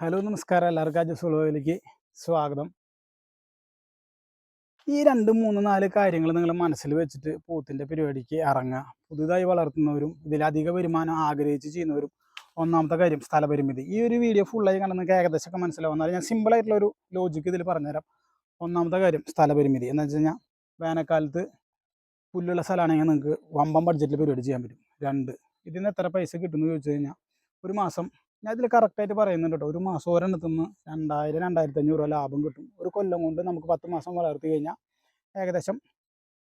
Hello നമസ്കാരം, എല്ലാവർക്കും അജസുളയിലേക്ക് സ്വാഗതം. ഈ 2, 3, 4 കാര്യങ്ങൾ നിങ്ങൾ മനസ്സിൽ വെച്ചിട്ട് പോത്തിൻ്റെ പരിപാടിക്ക് ഇറങ്ങുക. പുതുതായി വളർത്തുന്നവരും ഇതിലധിക വരുമാനം ആഗ്രഹിച്ച് ചെയ്യുന്നവരും. ഒന്നാമത്തെ കാര്യം സ്ഥലപരിമിതി. ഈ ഒരു വീഡിയോ ഫുള്ളായി കണ്ട് നിങ്ങൾക്ക് ഏകദേശമൊക്കെ മനസ്സിലാവും. എന്നാൽ ഞാൻ സിമ്പിളായിട്ടുള്ളൊരു ലോജിക്ക് ഇതിൽ പറഞ്ഞുതരാം. ഒന്നാമത്തെ കാര്യം സ്ഥലപരിമിതി എന്ന് വെച്ച് കഴിഞ്ഞാൽ വേനൽക്കാലത്ത് പുല്ലുള്ള സ്ഥലമാണെങ്കിൽ നിങ്ങൾക്ക് വമ്പൻ ബഡ്ജറ്റിൽ പരിപാടി ചെയ്യാൻ പറ്റും. 2, ഇതിൽ നിന്ന് എത്ര പൈസ കിട്ടുമെന്ന് ചോദിച്ചു കഴിഞ്ഞാൽ ഒരു മാസം ഞാൻ ഇതിൽ കറക്റ്റായിട്ട് പറയുന്നുണ്ട് കേട്ടോ. ഒരു മാസം ഒരെണ്ണത്തിൽ നിന്ന് 2000 2500 രൂപ ലാഭം കിട്ടും. ഒരു കൊല്ലം കൊണ്ട് നമുക്ക് 10 മാസം വളർത്തി കഴിഞ്ഞാൽ ഏകദേശം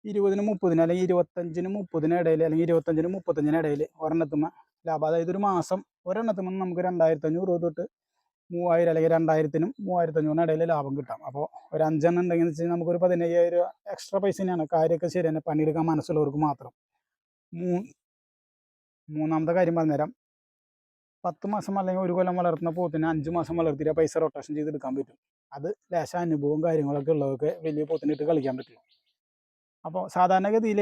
20-ന് 30-ന് അല്ലെങ്കിൽ 25-ന് 30-ന് ഇടയിൽ അല്ലെങ്കിൽ 25-ന് 35-ന് ഇടയിൽ ഒരെണ്ണത്തുമ്മ ലാഭം. അതായത് ഒരു മാസം ഒരെണ്ണത്തുമ്മ നമുക്ക് 2500 രൂപ തൊട്ട് 3000 അല്ലെങ്കിൽ 2000-നും 3500-നും ഇടയിൽ ലാഭം കിട്ടാം. അപ്പോൾ ഒരു 5 എണ്ണം ഉണ്ടെങ്കിൽ വെച്ച് കഴിഞ്ഞാൽ നമുക്കൊരു 15000 രൂപ എക്സ്ട്രാ പൈസ തന്നെയാണ്. കാര്യമൊക്കെ ശരി തന്നെ, പണിയെടുക്കാൻ മനസ്സുള്ളവർക്ക് മാത്രം. മൂന്നാമത്തെ കാര്യം പറഞ്ഞുതരാം. 10 മാസം അല്ലെങ്കിൽ ഒരു കൊല്ലം വളർത്തുന്ന പോത്തിനെ 5 മാസം വളർത്തിയിട്ട് പൈസ റൊട്ടേഷൻ ചെയ്തെടുക്കാൻ പറ്റും. അത് ലേശ അനുഭവവും കാര്യങ്ങളൊക്കെ ഉള്ളവർക്ക് വലിയ പോത്തിനെ ഇട്ട് കളിക്കാൻ പറ്റില്ല. അപ്പോൾ സാധാരണഗതിയിൽ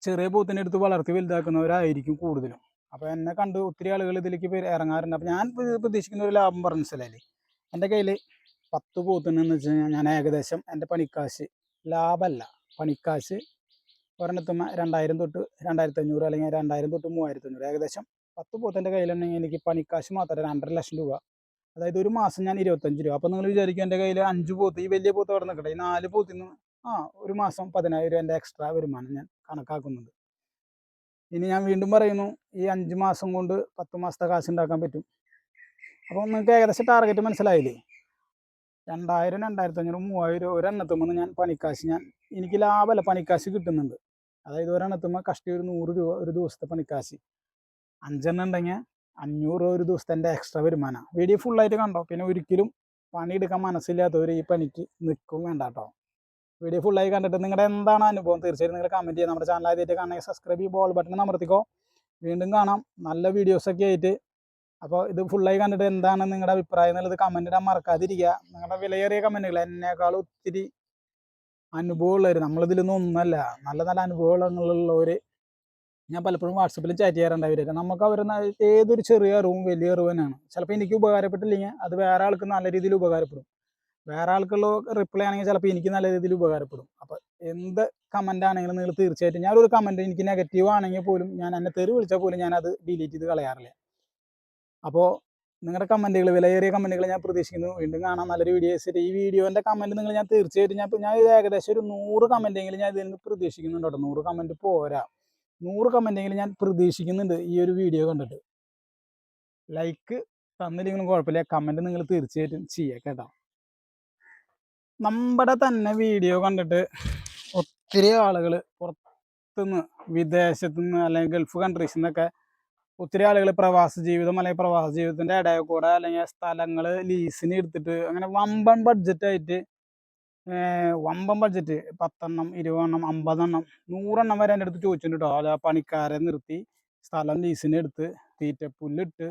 ചെറിയ പോത്തിനെ എടുത്ത് വളർത്തി വലുതാക്കുന്നവരായിരിക്കും കൂടുതലും. അപ്പോൾ എന്നെ കണ്ട് ഒത്തിരി ആളുകൾ ഇതിലേക്ക് ഇറങ്ങാറുണ്ട്. അപ്പോൾ ഞാൻ പ്രതീക്ഷിക്കുന്ന ഒരു ലാഭം പറഞ്ഞ സ്ഥലമല്ലേ. എൻ്റെ കയ്യിൽ 10 പോത്തിനെന്ന് വെച്ച് കഴിഞ്ഞാൽ ഞാൻ ഏകദേശം എൻ്റെ പണിക്കാശ് ലാഭമല്ല, പണിക്കാശ് ഒരെണ്ണത്തുമ്മ 2000 തൊട്ട് 2500 അല്ലെങ്കിൽ 2000 തൊട്ട് 3500, ഏകദേശം 10 പോത്തിൻ്റെ കയ്യിലുണ്ടെങ്കിൽ എനിക്ക് പണിക്കാശ് മാത്രമേ 2.5 ലക്ഷം രൂപ. അതായത് ഒരു മാസം ഞാൻ 25 രൂപ. അപ്പോൾ നിങ്ങൾ വിചാരിക്കും എൻ്റെ കയ്യിൽ 5 പോത്ത്, ഈ വലിയ പോത്ത് അവിടെ നിൽക്കട്ടെ, ഈ 4 പോത്തിന് ഒരു മാസം 10000 രൂപ എൻ്റെ എക്സ്ട്രാ വരുമാനം ഞാൻ കണക്കാക്കുന്നുണ്ട്. ഇനി ഞാൻ വീണ്ടും പറയുന്നു, ഈ 5 മാസം കൊണ്ട് 10 മാസത്തെ കാശ് ഉണ്ടാക്കാൻ പറ്റും. അപ്പോൾ നിങ്ങൾക്ക് ഏകദേശം ടാർഗറ്റ് മനസ്സിലായില്ലേ. 2000 2500 3000 രൂപ ഒരെണ്ണത്തുമ്പോൾ ഞാൻ പണിക്കാശ് എനിക്ക് ലാഭമല്ല, പണിക്കാശ് കിട്ടുന്നുണ്ട്. അതായത് ഒരെണ്ണത്തുമ്പോൾ കഷ്ടി ഒരു 100 രൂപ ഒരു ദിവസത്തെ പണിക്കാശ്. 5 എണ്ണം ഉണ്ടെങ്കിൽ 500 രൂപ ഒരു ദിവസത്തെ എൻ്റെ എക്സ്ട്രാ വരുമാനം. വീഡിയോ ഫുള്ളായിട്ട് കണ്ടോ. പിന്നെ ഒരിക്കലും പണിയെടുക്കാൻ മനസ്സില്ലാത്തവർ ഈ പണിക്ക് നിൽക്കും വേണ്ട കേട്ടോ. വീഡിയോ ഫുള്ളായി കണ്ടിട്ട് നിങ്ങളുടെ എന്താണ് അനുഭവം തീർച്ചയായും നിങ്ങൾ കമൻറ്റ് ചെയ്യുക. നമ്മുടെ ചാനൽ ആദ്യമായിട്ട് കാണണമെങ്കിൽ സബ്സ്ക്രൈബ് ചെയ്യുക, ബോൾ ബട്ടൺ അമർത്തിക്കോ. വീണ്ടും കാണാം നല്ല വീഡിയോസൊക്കെ ആയിട്ട്. അപ്പോൾ ഇത് ഫുള്ളായി കണ്ടിട്ട് എന്താണ് നിങ്ങളുടെ അഭിപ്രായം എന്നുള്ളത് കമൻറ്റ് ഇടാൻ മറക്കാതിരിക്കുക. നിങ്ങളുടെ വിലയേറിയ കമൻറ്റുകൾ, എന്നെക്കാൾ ഒത്തിരി അനുഭവമുള്ളവർ, നമ്മളിതിലൊന്നും ഒന്നല്ല, നല്ല നല്ല അനുഭവങ്ങളുള്ളവർ ഞാൻ പലപ്പോഴും വാട്സപ്പിൽ ചാറ്റ് ചെയ്യാറുണ്ട്. അവരൊക്കെ നമുക്ക് ഏതൊരു ചെറിയ അറിവും വലിയ അറിവ് തന്നെയാണ്. ചിലപ്പോൾ എനിക്ക് ഉപകാരപ്പെട്ടില്ലെങ്കിൽ അത് വേറെ ആൾക്ക് നല്ല രീതിയിൽ ഉപകാരപ്പെടും. വേറെ ആൾക്കുള്ള റിപ്ലൈ ആണെങ്കിൽ ചിലപ്പോൾ എനിക്ക് നല്ല രീതിയിൽ ഉപകാരപ്പെടും. അപ്പോൾ എന്ത് കമൻ്റ് ആണെങ്കിലും നിങ്ങൾ തീർച്ചയായിട്ടും, ഞാനൊരു കമൻറ്റ് എനിക്ക് നെഗറ്റീവ് ആണെങ്കിൽ പോലും ഞാൻ എന്നെ തെറി വിളിച്ചാൽ പോലും ഞാനത് ഡിലീറ്റ് ചെയ്ത് കളയാറില്ല. അപ്പോൾ നിങ്ങളുടെ കമൻറ്റുകൾ, വിലയേറിയ കമൻറ്റുകൾ ഞാൻ പ്രതീക്ഷിക്കുന്നു. വീണ്ടും കാണാം നല്ലൊരു വീഡിയോ വെച്ചിട്ട്. ഈ വീഡിയോൻ്റെ കമൻറ്റ് ഞാൻ തീർച്ചയായിട്ടും ഞാൻ ഏകദേശം ഒരു 100 കമൻറ്റെങ്കിലും ഞാൻ ഇതിൽ നിന്ന് പ്രതീക്ഷിക്കുന്നുണ്ട് കേട്ടോ. 100 കമൻറ്റ് പോരാ, 100 കമൻറ്റെങ്കിലും ഞാൻ പ്രതീക്ഷിക്കുന്നുണ്ട് ഈ ഒരു വീഡിയോ കണ്ടിട്ട്. ലൈക്ക് തന്നില്ലെങ്കിലും കുഴപ്പമില്ല, കമൻറ്റ് നിങ്ങൾ തീർച്ചയായിട്ടും ചെയ്യുക കേട്ടോ. നമ്മുടെ തന്നെ വീഡിയോ കണ്ടിട്ട് ഒത്തിരി ആളുകൾ പുറത്തുനിന്ന്, വിദേശത്തുനിന്ന് അല്ലെങ്കിൽ ഗൾഫ് കൺട്രീസിൽ നിന്നൊക്കെ ഒത്തിരി ആളുകൾ പ്രവാസ ജീവിതം അല്ലെങ്കിൽ പ്രവാസ ജീവിതത്തിൻ്റെ ഇടയിൽ കൂടെ അല്ലെങ്കിൽ സ്ഥലങ്ങൾ ലീസിന് എടുത്തിട്ട് അങ്ങനെ വമ്പൻ ബഡ്ജറ്റായിട്ട്, വമ്പൻ ബഡ്ജറ്റ് 10 എണ്ണം 20 എണ്ണം 50 എണ്ണം 100 എണ്ണം വരെ എൻ്റെ അടുത്ത് ചോദിച്ചിട്ടുണ്ട് കേട്ടോ. അല്ല, പണിക്കാരെ നിർത്തി സ്ഥലം ലീസിന് എടുത്ത് തീറ്റപ്പുല്ലിട്ട്.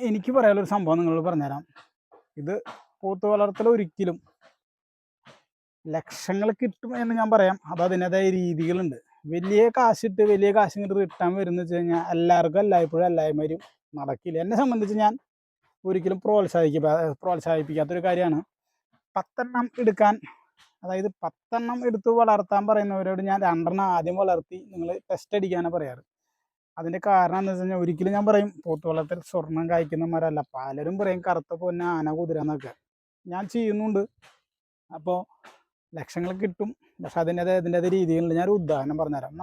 എനിക്ക് പറയാനുള്ളൊരു സംഭവം നിങ്ങളോട് പറഞ്ഞുതരാം. ഇത് പോത്ത് വളർത്തൽ ഒരിക്കലും ലക്ഷങ്ങൾ കിട്ടും എന്ന് ഞാൻ പറയാം. അത് അതിൻ്റെതായ രീതികളുണ്ട്. വലിയ കാശിട്ട് വലിയ കാശ് ഇങ്ങോട്ട് റിട്ടേൺ വരുന്ന വെച്ച് കഴിഞ്ഞാൽ എല്ലാവർക്കും എല്ലായ്പ്പോഴും എല്ലാവരും നടക്കില്ല. എന്നെ സംബന്ധിച്ച് ഞാൻ ഒരിക്കലും പ്രോത്സാഹിപ്പിക്കാത്തൊരു കാര്യമാണ് 10 എണ്ണം എടുക്കാൻ. അതായത് 10 എണ്ണം എടുത്ത് വളർത്താൻ പറയുന്നവരോട് ഞാൻ 2 എണ്ണം ആദ്യം വളർത്തി നിങ്ങൾ ടെസ്റ്റ് അടിക്കാനാണ് പറയാറ്. അതിൻ്റെ കാരണം എന്താ വെച്ച് കഴിഞ്ഞാൽ, ഒരിക്കലും ഞാൻ പറയും പോത്ത് വളർത്തൽ സ്വർണം കായ്ക്കുന്നവരല്ല. പലരും പറയും കറുത്ത പൊന്ന ആന കുതിര എന്നൊക്കെ. ഞാൻ ചെയ്യുന്നുണ്ട്. അപ്പോൾ ലക്ഷങ്ങൾ കിട്ടും, പക്ഷെ അതിൻ്റെതായ രീതികളുണ്ട്. ഞാനൊരു ഉദാഹരണം പറഞ്ഞുതരാം.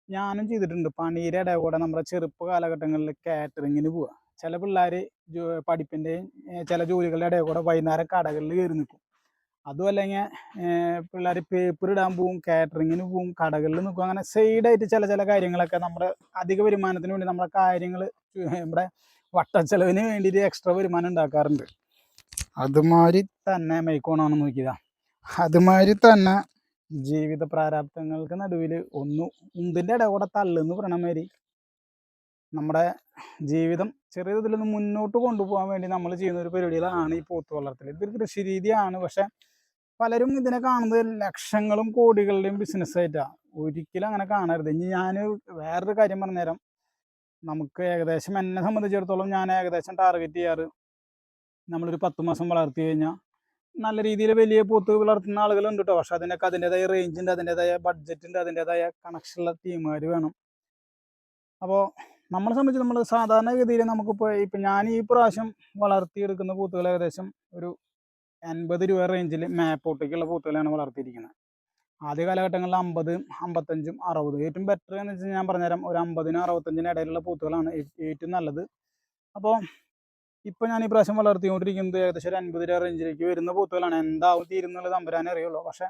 ഞാനും ചെയ്തിട്ടുണ്ട്. പണിയുടെ ഇടയിൽ കൂടെ നമ്മുടെ ചെറുപ്പ കാലഘട്ടങ്ങളിൽ കാറ്ററിങ്ങിന് പോവുക. ചില പിള്ളേർ പഠിപ്പിൻ്റെയും ചില ജോലികളുടെ ഇടയിൽ കൂടെ വൈകുന്നേരം കടകളിൽ കയറി നിൽക്കും. അതും അല്ലെങ്കിൽ പിള്ളേർ പേപ്പർ ഇടാൻ പോവും, കാറ്ററിങ്ങിന് പോവും, കടകളിൽ നിൽക്കും. അങ്ങനെ സൈഡായിട്ട് ചില കാര്യങ്ങളൊക്കെ നമ്മുടെ അധിക വരുമാനത്തിന് വേണ്ടി നമ്മുടെ കാര്യങ്ങൾ, നമ്മുടെ വട്ടച്ചെലവിന് വേണ്ടിയിട്ട് എക്സ്ട്രാ വരുമാനം ഉണ്ടാക്കാറുണ്ട്. അതുമാതിരി തന്നെ മൈക്കോണാണെന്ന് നോക്കിയതാ. അതുമാതിരി തന്നെ ജീവിത പ്രാരാബ്ദങ്ങൾക്ക് നടുവിൽ ഉന്തിൻ്റെ ഇടയിൽ കൂടെ തള്ളെന്ന് പറയണ മാതിരി നമ്മുടെ ജീവിതം ചെറിയ ഇതിലൊന്ന് മുന്നോട്ട് കൊണ്ടുപോകാൻ വേണ്ടി നമ്മൾ ചെയ്യുന്ന ഒരു പരിപാടികളാണ് ഈ പോത്ത് വളർത്തൽ. ഇതൊരു കൃഷി രീതിയാണ്. പക്ഷെ പലരും ഇതിനെ കാണുന്നത് ലക്ഷങ്ങളും കോടികളുടെയും ബിസിനസ്സായിട്ടാണ്. ഒരിക്കലും അങ്ങനെ കാണരുത്. ഇനി ഞാൻ വേറൊരു കാര്യം പറഞ്ഞുതരാം. നമുക്ക് ഏകദേശം എന്നെ സംബന്ധിച്ചിടത്തോളം ഞാൻ ഏകദേശം ടാർഗറ്റ് ചെയ്യാറ് നമ്മളൊരു 10 മാസം വളർത്തി കഴിഞ്ഞാൽ നല്ല രീതിയിൽ വലിയ പോത്ത് വളർത്തുന്ന ആളുകളുണ്ട് കേട്ടോ. പക്ഷെ അതിനൊക്കെ അതിൻ്റെതായ റേഞ്ച് ഉണ്ട്, അതിൻ്റെതായ ബഡ്ജറ്റ് ഉണ്ട്, അതിൻ്റെതായ കണക്ഷനുള്ള ടീമുകാർ വേണം. അപ്പോൾ നമ്മളെ സംബന്ധിച്ച് നമ്മൾ സാധാരണഗതിയിൽ നമുക്കിപ്പോൾ ഇപ്പം ഞാൻ ഈ പ്രാവശ്യം വളർത്തിയെടുക്കുന്ന പോത്തുകൾ ഏകദേശം ഒരു 80 രൂപ റേഞ്ചിൽ മേപ്പോട്ടേക്കുള്ള പോത്തുകളാണ് വളർത്തിയിരിക്കുന്നത്. ആദ്യ കാലഘട്ടങ്ങളിൽ 50, 55, 60. ഏറ്റവും ബെറ്റർ എന്ന് വെച്ചാൽ ഞാൻ പറഞ്ഞുതരാം, ഒരു 50-നും 65-നും ഇടയിലുള്ള പോത്തുകളാണ് ഏറ്റവും നല്ലത്. അപ്പോൾ ഇപ്പോൾ ഞാൻ ഈ പ്രാവശ്യം വളർത്തിക്കൊണ്ടിരിക്കുന്നത് ഏകദേശം ഒരു 50 രൂപ റേഞ്ചിലേക്ക് വരുന്ന പോത്തുകളാണ്. എന്താവും തീരുന്നുള്ളത് തമ്പുരാനെ അറിയുള്ളൂ. പക്ഷേ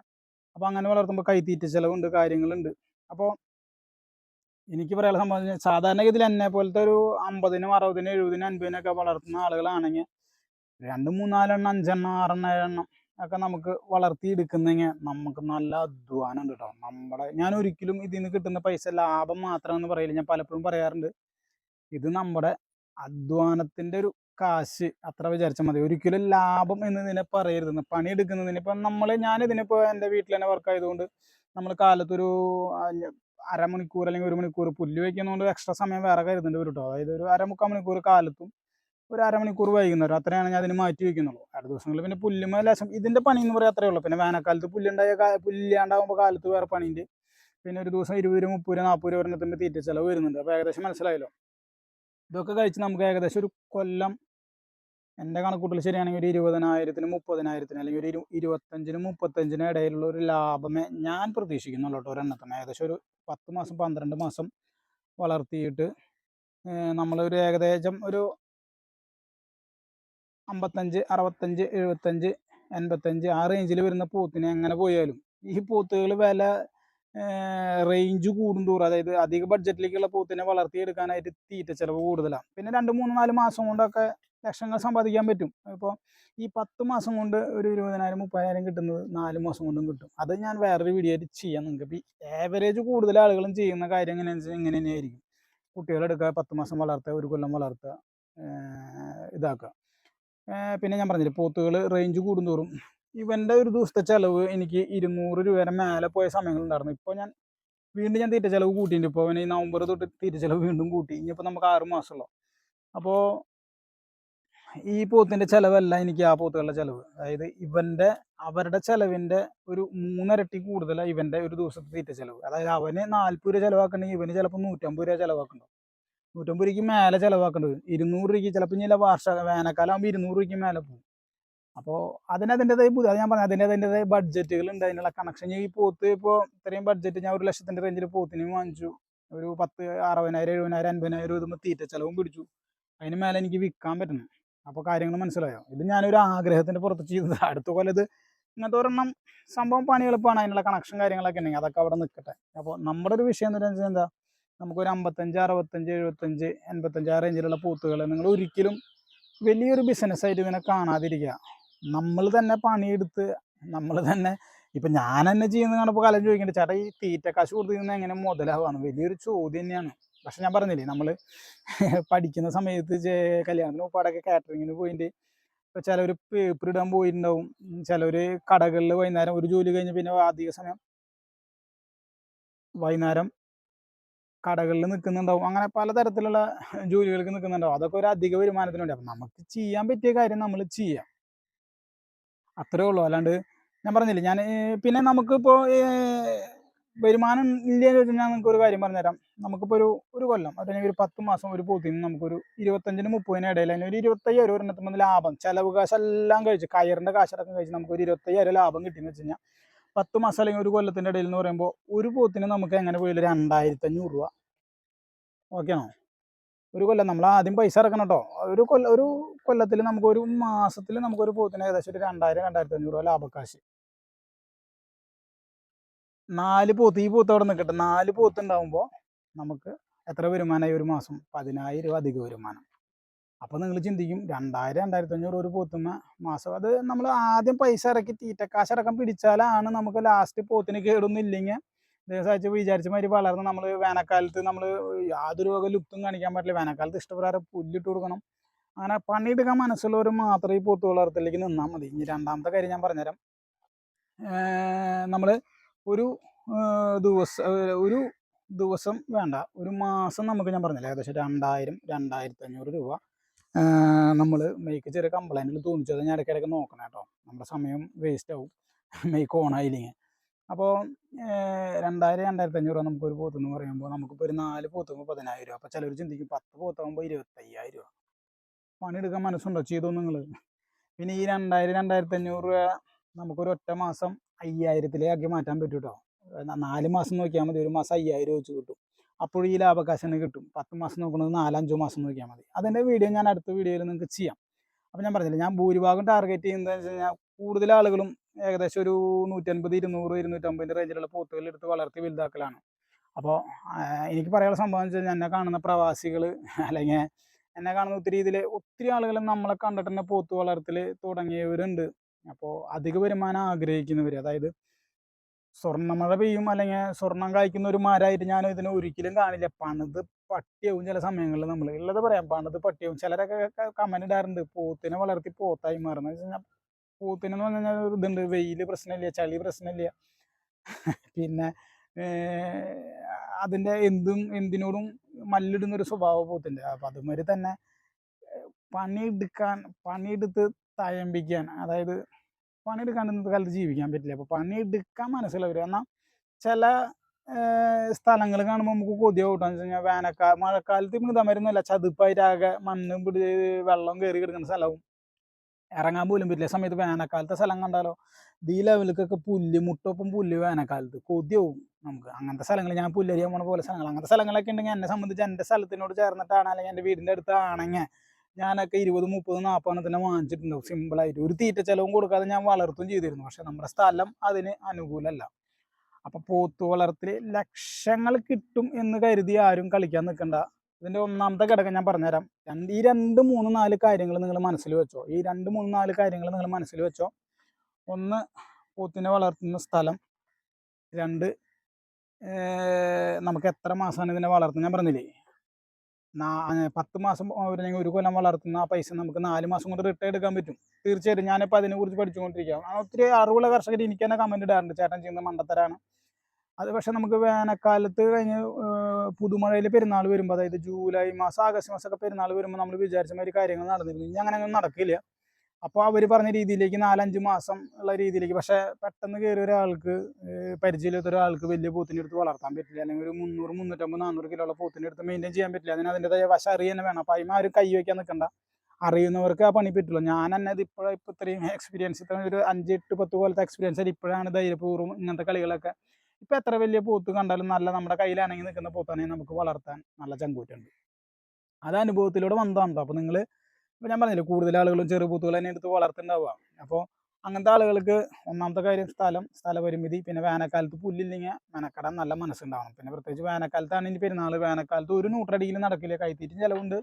അപ്പോൾ അങ്ങനെ വളർത്തുമ്പോൾ കൈത്തീറ്റ ചിലവുണ്ട്, കാര്യങ്ങളുണ്ട്. അപ്പോൾ എനിക്ക് പറയാനുള്ള സംഭവം സാധാരണഗതിയിൽ എന്നെ പോലത്തെ ഒരു 50-നും 60-നും 70-നും 80-നൊക്കെ വളർത്തുന്ന ആളുകളാണെങ്കിൽ 2, 3, 4 എണ്ണം, 5 എണ്ണം, 6 എണ്ണം, 7 എണ്ണം ഒക്കെ നമുക്ക് വളർത്തിയെടുക്കുന്നെങ്കിൽ നമുക്ക് നല്ല അധ്വാനം ഉണ്ട് കേട്ടോ. ഞാൻ ഒരിക്കലും ഇതിൽ നിന്ന് കിട്ടുന്ന പൈസ ലാഭം മാത്രമെന്ന് പറയില്ല. ഞാൻ പലപ്പോഴും പറയാറുണ്ട്, ഇത് നമ്മുടെ അധ്വാനത്തിൻ്റെ ഒരു കാശ് അത്ര വിചാരിച്ചാൽ മതി. ഒരിക്കലും ലാഭം എന്ന് ഇതിനെ പറയരുതെന്ന്. പണിയെടുക്കുന്നതിന് ഇപ്പം ഞാനിതിനിപ്പോൾ എൻ്റെ വീട്ടിൽ തന്നെ വർക്ക് ആയതുകൊണ്ട് നമ്മൾ കാലത്തൊരു അരമണിക്കൂർ അല്ലെങ്കിൽ 1 മണിക്കൂർ പുല്ല് വയ്ക്കുന്നതുകൊണ്ട് എക്സ്ട്രാ സമയം വേറെ കരുതേണ്ടി വരും കേട്ടോ. അതായത് ഒരു 1/4 മണിക്കൂർ കാലത്തും ഒരു അരമണിക്കൂർ വൈകുന്നേരം, അത്രയാണ് ഞാൻ അതിന് മാറ്റി വയ്ക്കുന്നുള്ളൂ. അടുത്ത ദിവസങ്ങളിൽ പിന്നെ പുല്ലുമേ ലേശം ഇതിൻ്റെ പണി എന്ന് പറയാൻ അത്രയേ ഉള്ളൂ. പിന്നെ വേനൽക്കാലത്ത് പുല്ലില്ലാണ്ടാകുമ്പോൾ കാലത്ത് വേറെ പണിയുണ്ട്. പിന്നെ ഒരു ദിവസം 20 രൂപ, 30 രൂപ, 40 രൂപ ഒരെണ്ണത്തിൻ്റെ തീറ്റ ചിലവ് വരുന്നുണ്ട്. അപ്പോൾ ഏകദേശം മനസ്സിലായല്ലോ. ഇതൊക്കെ കഴിച്ച് നമുക്ക് ഏകദേശം ഒരു കൊല്ലം, എൻ്റെ കണക്കൂട്ടൽ ശരിയാണെങ്കിൽ ഒരു 20,000-നും 30,000-നും അല്ലെങ്കിൽ ഒരു 25-നും 35-നും ഇടയിലുള്ള ഒരു ലാഭമേ ഞാൻ പ്രതീക്ഷിക്കുന്നുള്ളൂ കേട്ടോ ഒരെണ്ണത്തിന്. ഏകദേശം ഒരു 10 മാസം 12 മാസം വളർത്തിയിട്ട് നമ്മളൊരു ഏകദേശം ഒരു 55, 65, 75, 85 ആ റേഞ്ചിൽ വരുന്ന പോത്തിന് എങ്ങനെ പോയാലും ഈ പോത്തുകൾ വില റേഞ്ച് കൂടുന്തോറും, അതായത് അധിക ബഡ്ജറ്റിലേക്കുള്ള പോത്തിനെ വളർത്തിയെടുക്കാനായിട്ട് തീറ്റ ചിലവ് കൂടുതലാണ്. പിന്നെ 2, 3, 4 മാസം കൊണ്ടൊക്കെ ലക്ഷങ്ങൾ സമ്പാദിക്കാൻ പറ്റും. ഇപ്പോൾ ഈ 10 മാസം കൊണ്ട് ഒരു 20,000, 30,000 കിട്ടുന്നത് 4 മാസം കൊണ്ടും കിട്ടും. അത് ഞാൻ വേറൊരു വീഡിയോ ആയിട്ട് ചെയ്യാം നിങ്ങൾക്ക്. ഇപ്പോൾ ഈ ആവറേജ് കൂടുതൽ ആളുകളും ചെയ്യുന്ന കാര്യം എങ്ങനെയാണെന്ന് വെച്ചാൽ ഇങ്ങനെ തന്നെയായിരിക്കും. കുട്ടികളെടുക്കുക, 10 മാസം വളർത്തുക, 1 കൊല്ലം വളർത്തുക, ഇതാക്കുക. പിന്നെ ഞാൻ പറഞ്ഞില്ലേ, പോത്തുകൾ റേഞ്ച് കൂടുന്തോറും ഇവൻ്റെ ഒരു ദിവസത്തെ ചിലവ് എനിക്ക് 200 രൂപയുടെ മേലെ പോയ സമയങ്ങളുണ്ടായിരുന്നു. ഇപ്പോൾ വീണ്ടും തീറ്റ ചിലവ് കൂട്ടിയിട്ടുണ്ട്. ഇപ്പോൾ അവന് ഈ നവംബർ തൊട്ട് തീറ്റ ചിലവ് വീണ്ടും കൂട്ടി. ഇനിയിപ്പോൾ നമുക്ക് 6 മാസമുള്ളൂ. അപ്പോൾ ഈ പോത്തിൻ്റെ ചിലവല്ല എനിക്ക് ആ പോത്തുകളുടെ ചിലവ്. അതായത് അവരുടെ ചിലവിൻ്റെ ഒരു 3 ഇരട്ടി കൂടുതലാണ് ഇവൻ്റെ ഒരു ദിവസത്തെ തീറ്റ ചിലവ്. അതായത് അവന് 40 രൂപ ചിലവാക്കണമെങ്കിൽ ഇവന് ചിലപ്പോൾ 150 രൂപ ചിലവാക്കുന്നുണ്ടോ. 150 രൂപയ്ക്ക് മേലെ ചിലവാക്കേണ്ടത് 200 രൂപയ്ക്ക്, ചിലപ്പോൾ ഇനി വേനൽക്കാലം ആകുമ്പോൾ 200 രൂപയ്ക്ക് മേലെ പോകും. അപ്പോൾ അതിൻ്റെതായ അത് ഞാൻ പറഞ്ഞത് അതിൻ്റെതായ ബഡ്ജറ്റുകളുണ്ട്, അതിനുള്ള കണക്ഷൻ. ഈ പോത്ത് ഇപ്പോൾ ഇത്രയും ബഡ്ജറ്റ് ഞാൻ 1 ലക്ഷത്തിൻ്റെ റേഞ്ചിൽ പോത്തിനും വാങ്ങിച്ചു. ഒരു 10, 60,000, 70,000, 50,000 ഇതുമ്പോൾ തീറ്റ ചിലവും പിടിച്ചു. അതിന് മേലെ എനിക്ക് വിൽക്കാൻ പറ്റണം. അപ്പോൾ കാര്യങ്ങൾ മനസ്സിലായോ. ഇത് ഞാനൊരു ആഗ്രഹത്തിൻ്റെ പുറത്ത് ചെയ്തത്. അടുത്ത കൊല്ലം ഇത് ഇങ്ങനത്തെ ഒരെണ്ണം സംഭവം പണി എളുപ്പമാണ്. അതിനുള്ള കണക്ഷൻ കാര്യങ്ങളൊക്കെ ഉണ്ടെങ്കിൽ അതൊക്കെ അവിടെ നിൽക്കട്ടെ. അപ്പോൾ നമ്മുടെ ഒരു വിഷയം എന്ന് വെച്ചാൽ എന്താ, നമുക്കൊരു 55, 65, 75, 85 ആ റേഞ്ചിലുള്ള പോത്തുകൾ നിങ്ങൾ ഒരിക്കലും വലിയൊരു ബിസിനസ്സായിട്ട് ഇതിനെ കാണാതിരിക്കുക. നമ്മൾ തന്നെ പണിയെടുത്ത് നമ്മൾ തന്നെ, ഇപ്പം ഞാൻ തന്നെ ചെയ്യുന്നത് കാണുമ്പോൾ കാലം ചോദിക്കേണ്ടത്, ചേട്ടാ ഈ തീറ്റ കാശ് കൊടുത്തിരുന്ന എങ്ങനെ മുതലാവാണ്, വലിയൊരു ചോദ്യം തന്നെയാണ്. പക്ഷെ ഞാൻ പറഞ്ഞില്ലേ, നമ്മൾ പഠിക്കുന്ന സമയത്ത് കല്യാണത്തിന് മുപ്പാടൊക്കെ കാറ്ററിങ്ങിന് പോയിട്ട് ഇപ്പോൾ ചിലവർ പേപ്പർ ഇടാൻ പോയിട്ടുണ്ടാവും, ചിലവർ കടകളിൽ വൈകുന്നേരം ഒരു ജോലി കഴിഞ്ഞ് പിന്നെ അധിക സമയം വൈകുന്നേരം കടകളിൽ നിൽക്കുന്നുണ്ടാവും. അങ്ങനെ പലതരത്തിലുള്ള ജോലികൾക്ക് നിൽക്കുന്നുണ്ടാവും. അതൊക്കെ ഒരു അധിക വരുമാനത്തിന് വേണ്ടി. അപ്പം നമുക്ക് ചെയ്യാൻ പറ്റിയ കാര്യം നമ്മൾ ചെയ്യാം, അത്രേ ഉള്ളൂ. അല്ലാണ്ട് ഞാൻ പറഞ്ഞില്ലേ, പിന്നെ നമുക്കിപ്പോൾ വരുമാനം ഇല്ലയെന്ന് വെച്ചാൽ ഞാൻ നിങ്ങൾക്ക് ഒരു കാര്യം പറഞ്ഞുതരാം. നമുക്കിപ്പോൾ ഒരു കൊല്ലം അല്ലെങ്കിൽ ഒരു 10 മാസം ഒരു പോത്തിന് നമുക്കൊരു 25-നും 30-നും ഇടയിൽ തന്നെ ഒരു 25,000 ഒരെണ്ണത്തിന് ലാഭം, ചിലവ് കാശെല്ലാം കഴിച്ച് കയറിൻ്റെ കാശടക്കം കഴിച്ച് നമുക്കൊരു 25,000 ലാഭം കിട്ടിയെന്ന് വെച്ച് കഴിഞ്ഞാൽ 10 മാസം അല്ലെങ്കിൽ ഒരു കൊല്ലത്തിൻ്റെ ഇടയിൽ എന്ന് പറയുമ്പോൾ ഒരു പോത്തിന് നമുക്ക് എങ്ങനെ പോയാലും 2,500 രൂപ. ഓക്കെ ആണോ? ഒരു കൊല്ലം നമ്മൾ ആദ്യം പൈസ ഇറക്കണം കേട്ടോ. ഒരു കൊല്ലത്തിൽ നമുക്കൊരു മാസത്തിൽ നമുക്കൊരു പോത്തിന് ഏകദേശം ഒരു 2,000, 2,500 രൂപ ലാഭക്കാശ്. 4 പോത്ത്, ഈ പോത്ത് അവിടെ നിൽക്കട്ടെ, 4 പോത്ത് ഉണ്ടാകുമ്പോൾ നമുക്ക് എത്ര വരുമാനമായി ഒരു മാസം? 10,000 രൂപ അധിക വരുമാനം. അപ്പോൾ നിങ്ങൾ ചിന്തിക്കും, 2,000, 2,500 ഒരു പോത്തുമ്മ മാസം. അത് നമ്മൾ ആദ്യം പൈസ ഇറക്കി തീറ്റക്കാശടക്കം പിടിച്ചാലാണ് നമുക്ക് ലാസ്റ്റ് പോത്തിന് കേടൊന്നുമില്ലെങ്കിൽ ദിവസം വിചാരിച്ച മാതിരി വളർന്ന് നമ്മൾ വേനൽക്കാലത്ത് നമ്മൾ യാതൊരു വക ലുപ്തും കാണിക്കാൻ പറ്റില്ല. വേനൽക്കാലത്ത് ഇഷ്ടപ്രകാരം പുല്ലിട്ട് കൊടുക്കണം. അങ്ങനെ പണിയെടുക്കാൻ മനസ്സുള്ളവർ മാത്രം ഈ പോത്ത് വളർത്തലിലേക്ക് നിന്നാൽ മതി. ഇനി രണ്ടാമത്തെ കാര്യം ഞാൻ പറഞ്ഞുതരാം. നമ്മൾ ഒരു ദിവസം ഒരു ദിവസം വേണ്ട, ഒരു മാസം നമുക്ക് ഞാൻ പറഞ്ഞില്ല ഏകദേശം 2000-2500 രൂപ നമ്മൾ മെയ്ക്ക് ചെറിയ കംപ്ലൈൻറ്റിൽ തോന്നിച്ചത് ഞാൻ ഇടയ്ക്കിടയ്ക്ക് നോക്കണം കേട്ടോ, നമ്മുടെ സമയം വേസ്റ്റ് ആവും മെയ്ക്ക് ഓണായില്ലെങ്കിൽ. അപ്പോൾ 2000-2500 രൂപ നമുക്കൊരു പോത്തെന്ന് പറയുമ്പോൾ നമുക്കിപ്പോൾ ഒരു 4 പോത്തുമ്പോൾ 10,000 രൂപ. അപ്പോൾ ചിലർ ചിന്തിക്കും 10 പോത്താകുമ്പോൾ 25,000 രൂപ. പണിയെടുക്കാൻ മനസ്സുണ്ടോ? ചെയ്തോ നിങ്ങൾ. പിന്നെ ഈ 2000-2500 രൂപ നമുക്കൊരു ഒറ്റ മാസം 5000-ലേക്ക് മാറ്റാൻ പറ്റും കേട്ടോ. 4 മാസം നോക്കിയാൽ മതി, ഒരു മാസം 5000 വെച്ച് കിട്ടും. അപ്പോൾ ഈ ലാഭകാശന് കിട്ടും. 10 മാസം നോക്കുന്നത് 4-5 മാസം നോക്കിയാൽ മതി. അതിൻ്റെ വീഡിയോ ഞാൻ അടുത്ത വീഡിയോയിൽ നിങ്ങൾക്ക് ചെയ്യാം. അപ്പോൾ ഞാൻ പറഞ്ഞില്ല, ഞാൻ ഭൂരിഭാഗം ടാർഗറ്റ് ചെയ്യുന്നതെന്ന് വെച്ച് കഴിഞ്ഞാൽ കൂടുതൽ ആളുകളും ഏകദേശം ഒരു 150, 200, 250 റേഞ്ചിലുള്ള പോത്തുകൾ എടുത്ത് വളർത്തി വലുതാക്കലാണ്. അപ്പോൾ എനിക്ക് പറയാനുള്ള സംഭവം എന്ന് വെച്ച് കഴിഞ്ഞാൽ എന്നെ കാണുന്ന പ്രവാസികൾ അല്ലെങ്കിൽ എന്നെ കാണുന്ന ഒത്തിരി ആളുകൾ നമ്മളെ കണ്ടിട്ട് തന്നെ പോത്ത് വളർത്തൽ തുടങ്ങിയവരുണ്ട്. അപ്പോൾ അധിക വരുമാനം ആഗ്രഹിക്കുന്നവർ, അതായത് സ്വർണ്ണമഴ പെയ്യും അല്ലെങ്കിൽ സ്വർണം കായ്ക്കുന്ന ഒരു മരമായിട്ട് ഞാൻ ഇതിനെ ഒരിക്കലും കാണില്ല. പണിത് പട്ടിയാവും ചില സമയങ്ങളിൽ. നമ്മൾ ഉള്ളത് പറയാം, പണിത് പട്ടിയാവും. ചിലരൊക്കെ കമന്റ് ഇടാറുണ്ട് പോത്തിനെ വളർത്തി പോത്തായി മാറുന്നത്. വെച്ച് കഴിഞ്ഞാൽ പോത്തിനെന്ന് പറഞ്ഞു കഴിഞ്ഞാൽ ഒരു ഇതുണ്ട്, വെയിൽ പ്രശ്നമില്ല, ചളി പ്രശ്നമില്ല, പിന്നെ അതിൻ്റെ എന്തിനോടും മല്ലിടുന്നൊരു സ്വഭാവ പോത്തിൻ്റെ. അപ്പം അതുമാതിരി തന്നെ പണിയെടുത്ത് തഴമ്പിക്കാൻ, അതായത് പണിയെടുക്കാണ്ട് ഇന്നത്തെ കാലത്ത് ജീവിക്കാൻ പറ്റില്ല. അപ്പോൾ പണിയെടുക്കാൻ മനസ്സിലാവരും. എന്നാൽ ചില സ്ഥലങ്ങൾ കാണുമ്പോൾ നമുക്ക് കൊതിയാവട്ടെന്ന് വെച്ച് കഴിഞ്ഞാൽ മഴക്കാലത്ത് മൃതമരുന്നല്ല, ചതുപ്പായിട്ട് ആകെ മണ്ണും വെള്ളം കയറി കിടക്കുന്ന സ്ഥലവും ഇറങ്ങാൻ പോലും പറ്റില്ല. സമയത്ത് വേനൽക്കാലത്തെ സ്ഥലം കണ്ടാലോ, ഈ ലെവലിലേക്കൊക്കെ മുട്ടൊപ്പം പുല്ല് വേനൽക്കാലത്ത് കൊതിയാവും നമുക്ക്. അങ്ങനത്തെ സ്ഥലങ്ങൾ, ഞാൻ പുല്ലരിയാൻ പോണ പോലെ സ്ഥലങ്ങൾ, അങ്ങനത്തെ സ്ഥലങ്ങളൊക്കെ ഉണ്ടെങ്കിൽ എന്നെ സംബന്ധിച്ച് എൻ്റെ സ്ഥലത്തിനോട് ചേർന്നിട്ടാണ്, അല്ലെങ്കിൽ എൻ്റെ വീടിൻ്റെ അടുത്താണെങ്കിൽ ഞാനൊക്കെ 20, 30, 40 വാങ്ങിച്ചിട്ടുണ്ടാവും സിമ്പിളായിട്ട്. ഒരു തീറ്റ ചിലവും കൊടുക്കാതെ ഞാൻ വളർത്തും ചെയ്തിരുന്നു. പക്ഷെ നമ്മുടെ സ്ഥലം അതിന് അനുകൂലമല്ല. അപ്പോൾ പോത്ത് വളർത്തൽ ലക്ഷങ്ങൾ കിട്ടും എന്ന് കരുതി ആരും കളിക്കാൻ നിൽക്കണ്ട. ഇതിൻ്റെ ഒന്നാമത്തെ ഘടകം ഞാൻ പറഞ്ഞുതരാം. ഈ 2, 3, 4 കാര്യങ്ങൾ നിങ്ങൾ മനസ്സിൽ വെച്ചോ. ഈ 2, 3, 4 കാര്യങ്ങൾ നിങ്ങൾ മനസ്സിൽ വെച്ചോ. 1, പോത്തിനെ വളർത്തുന്ന സ്ഥലം. 2, നമുക്ക് എത്ര മാസമാണ് ഇതിനെ വളർത്തുന്നത്. ഞാൻ പറഞ്ഞില്ലേ, 10 മാസം അല്ലെങ്കിൽ ഒരു കൊല്ലം വളർത്തുന്ന ആ പൈസ നമുക്ക് 4 മാസം കൊണ്ട് റിട്ടേൺ എടുക്കാൻ പറ്റും. തീർച്ചയായിട്ടും ഞാനിപ്പോൾ അതിനെക്കുറിച്ച് പഠിച്ചുകൊണ്ടിരിക്കുകയാണ്. ഒത്തിരി അറിവുള്ള കർഷകർ എനിക്ക് തന്നെ കമൻറ്റ് ഇടാറുണ്ട്, ചേട്ടൻ ചെയ്യുന്ന മണ്ടത്തരാണ് അത്. പക്ഷെ നമുക്ക് വേനൽക്കാലത്ത് കഴിഞ്ഞ് പുതുമഴയിൽ പെരുന്നാൾ വരുമ്പോൾ, അതായത് ജൂലൈ മാസം, ആഗസ്റ്റ് മാസമൊക്കെ പെരുന്നാൾ വരുമ്പോൾ നമ്മൾ വിചാരിച്ച മാതിരി കാര്യങ്ങൾ നടന്നിരുന്നു. ഇനി അങ്ങനെ ഒന്നും നടക്കില്ല. അപ്പോൾ അവർ പറഞ്ഞ രീതിയിലേക്ക് 4-5 മാസം ഉള്ള രീതിയിലേക്ക്. പക്ഷേ പെട്ടെന്ന് കയറിയ ഒരാൾക്ക്, പരിചയമില്ലാത്ത ഒരാൾക്ക് വലിയ പോത്തിൻ്റെ അടുത്ത് വളർത്താൻ പറ്റില്ല. അല്ലെങ്കിൽ ഒരു 300, 350, 400 കിലോ ഉള്ള പോത്തിൻ്റെ അടുത്ത് മെയിൻറ്റെയിൻ ചെയ്യാൻ പറ്റില്ല. അതിൻ്റെതായ വശം അറിയാൻ വേണം. അപ്പോൾ അതിന് ആരും കൈ വയ്ക്കാൻ നിൽക്കണ്ട. അറിയുന്നവർക്ക് ആ പണി പറ്റുള്ളൂ. ഞാൻ തന്നെ ഇത് ഇപ്പോൾ ഇത്രയും എക്സ്പീരിയൻസ്, ഇത്രയും ഒരു 5, 8, 10 കൊല്ലത്തെ എക്സ്പീരിയൻസ് ആയിട്ട് ഇപ്പോഴാണ് ധൈര്യപൂർവ്വം ഇങ്ങനത്തെ കളികളൊക്കെ. ഇപ്പോൾ എത്ര വലിയ പോത്ത് കണ്ടാലും നല്ല നമ്മുടെ കയ്യിലാണെങ്കിൽ നിൽക്കുന്ന പോത്താണെങ്കിൽ നമുക്ക് വളർത്താൻ നല്ല ചങ്കൂറ്റുണ്ട്. അത് അനുഭവത്തിലൂടെ വന്നതാണ്. അപ്പോൾ നിങ്ങൾ, ഇപ്പോൾ ഞാൻ പറഞ്ഞില്ലേ, കൂടുതൽ ആളുകളും ചെറു പോത്തുകൾ തന്നെ എടുത്ത് വളർത്തുന്നുണ്ടാവുക. അപ്പോൾ അങ്ങനത്തെ ആളുകൾക്ക് ഒന്നാമത്തെ കാര്യം സ്ഥലപരിമിതി. പിന്നെ വേനൽക്കാലത്ത് പുല്ലില്ലെങ്കിൽ മെനക്കെടാൻ നല്ല മനസ്സുണ്ടാവണം. പിന്നെ പ്രത്യേകിച്ച് വേനൽക്കാലത്താണ് ഇനി പെരുന്നാൾ. വേനൽക്കാലത്ത് ഒരു നൂറ്റടിയിൽ നടക്കില്ല, കൈത്തീറ്റും ചിലവുണ്ട്,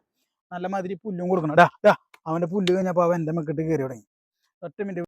നല്ല മാതിരി പുല്ലും കൊടുക്കണം. അവൻ്റെ പുല്ല് കഴിഞ്ഞപ്പോൾ അവൻ എൻ്റെ മെക്കിട്ട് കയറി തുടങ്ങി. 10 മിനിറ്റ്